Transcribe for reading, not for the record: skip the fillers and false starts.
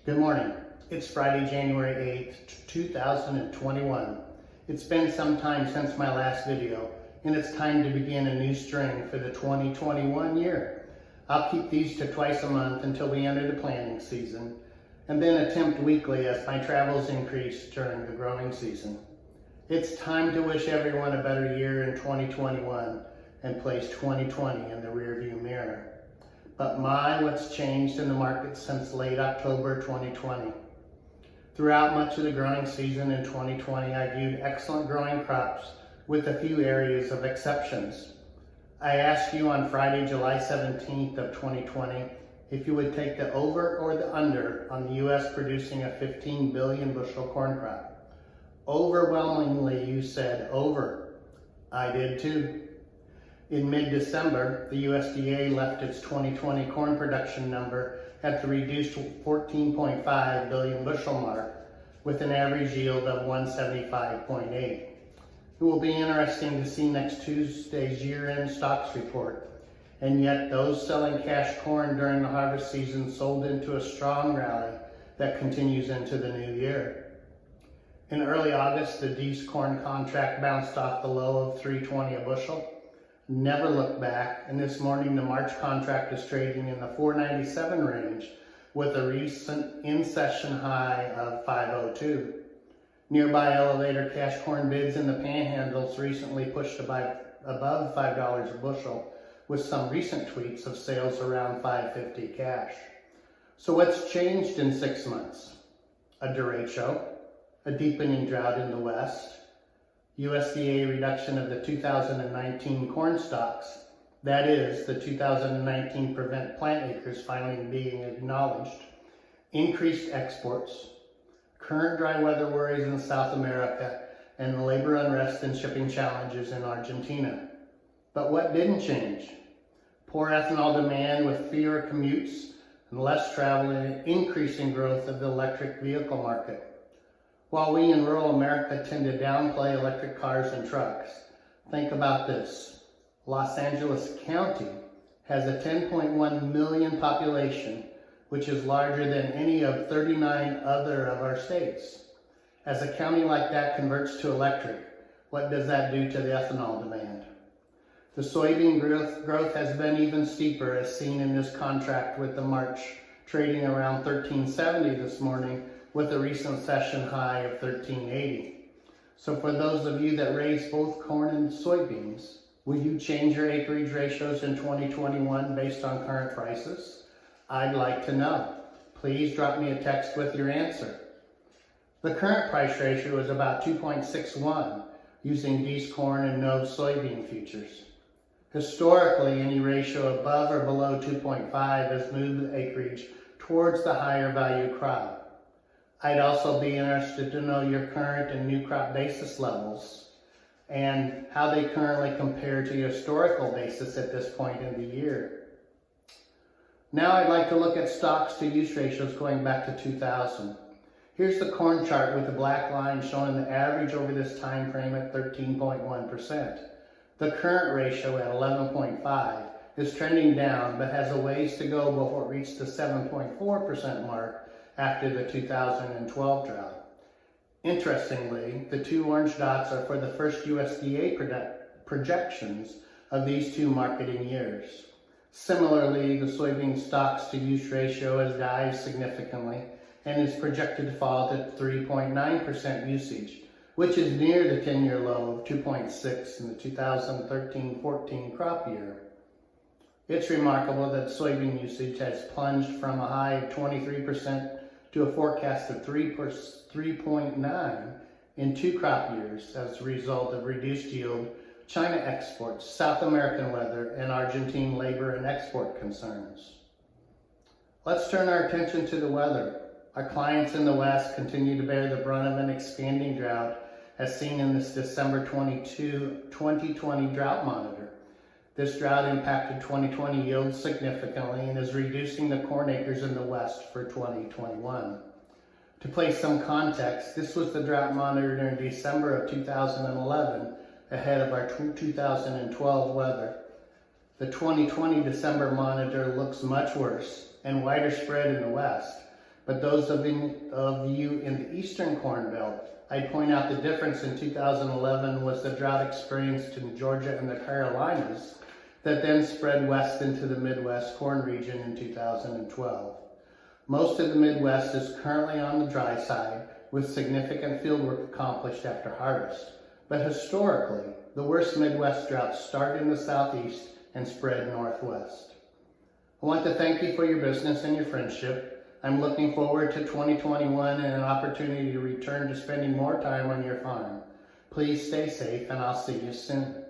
Good morning. It's Friday, January 8th, 2021. It's been some time since my last video, and it's time to begin a new string for the 2021 year. I'll keep these to twice a month until we enter the planting season, and then attempt weekly as my travels increase during the growing season. It's time to wish everyone a better year in 2021 and place 2020 in the rearview mirror. But my, what's changed in the market since late October 2020. Throughout much of the growing season in 2020, I viewed excellent growing crops with a few areas of exceptions. I asked you on Friday, July 17th of 2020, if you would take the over or the under on the U.S. producing a 15 billion bushel corn crop. Overwhelmingly, you said over. I did too. In mid-December, the USDA left its 2020 corn production number at the reduced 14.5 billion bushel mark with an average yield of 175.8. It will be interesting to see next Tuesday's year-end stocks report. And yet those selling cash corn during the harvest season sold into a strong rally that continues into the new year. In early August, the Dees corn contract bounced off the low of $3.20 a bushel. Never looked back, and this morning the March contract is trading in the $4.97 range with a recent in-session high of $5.02. Nearby elevator cash corn bids in the panhandles recently pushed above $5 a bushel, with some recent tweets of sales around $5.50 cash. So what's changed in 6 months? A derecho, a deepening drought in the west, USDA reduction of the 2019 corn stocks, that is, the 2019 prevent plant acres finally being acknowledged, increased exports, current dry weather worries in South America, and labor unrest and shipping challenges in Argentina. But what didn't change? Poor ethanol demand with fewer commutes and less travel and increasing growth of the electric vehicle market. While we in rural America tend to downplay electric cars and trucks, think about this. Los Angeles County has a 10.1 million population, which is larger than any of 39 other of our states. As a county like that converts to electric, what does that do to the ethanol demand? The soybean growth has been even steeper, as seen in this contract with the March trading around $13.70 this morning, with a recent session high of $13.80. So for those of you that raise both corn and soybeans, will you change your acreage ratios in 2021 based on current prices? I'd like to know. Please drop me a text with your answer. The current price ratio is about 2.61 using Dees corn and Nove soybean futures. Historically, any ratio above or below 2.5 has moved the acreage towards the higher value crop. I'd also be interested to know your current and new crop basis levels and how they currently compare to your historical basis at this point in the year. Now I'd like to look at stocks to use ratios going back to 2000. Here's the corn chart with the black line showing the average over this time frame at 13.1%. The current ratio at 11.5 is trending down but has a ways to go before it reaches the 7.4% mark after the 2012 drought. Interestingly, the two orange dots are for the first USDA projections of these two marketing years. Similarly, the soybean stocks to use ratio has dived significantly and is projected to fall to 3.9% usage, which is near the 10-year low of 2.6 in the 2013-14 crop year. It's remarkable that soybean usage has plunged from a high of 23% to a forecast of 3.9 in 2 crop years as a result of reduced yield, China exports, South American weather, and Argentine labor and export concerns. Let's turn our attention to the weather. Our clients in the West continue to bear the brunt of an expanding drought as seen in this December 2020 drought monitor. This drought impacted 2020 yields significantly and is reducing the corn acres in the West for 2021. To place some context, this was the drought monitor in December of 2011, ahead of our 2012 weather. The 2020 December monitor looks much worse and wider spread in the West, But those of you in the eastern Corn Belt, I'd point out the difference in 2011 was the drought experienced in Georgia and the Carolinas that then spread west into the Midwest corn region in 2012. Most of the Midwest is currently on the dry side, with significant fieldwork accomplished after harvest. But historically, the worst Midwest droughts started in the southeast and spread northwest. I want to thank you for your business and your friendship. I'm looking forward to 2021 and an opportunity to return to spending more time on your farm. Please stay safe, and I'll see you soon.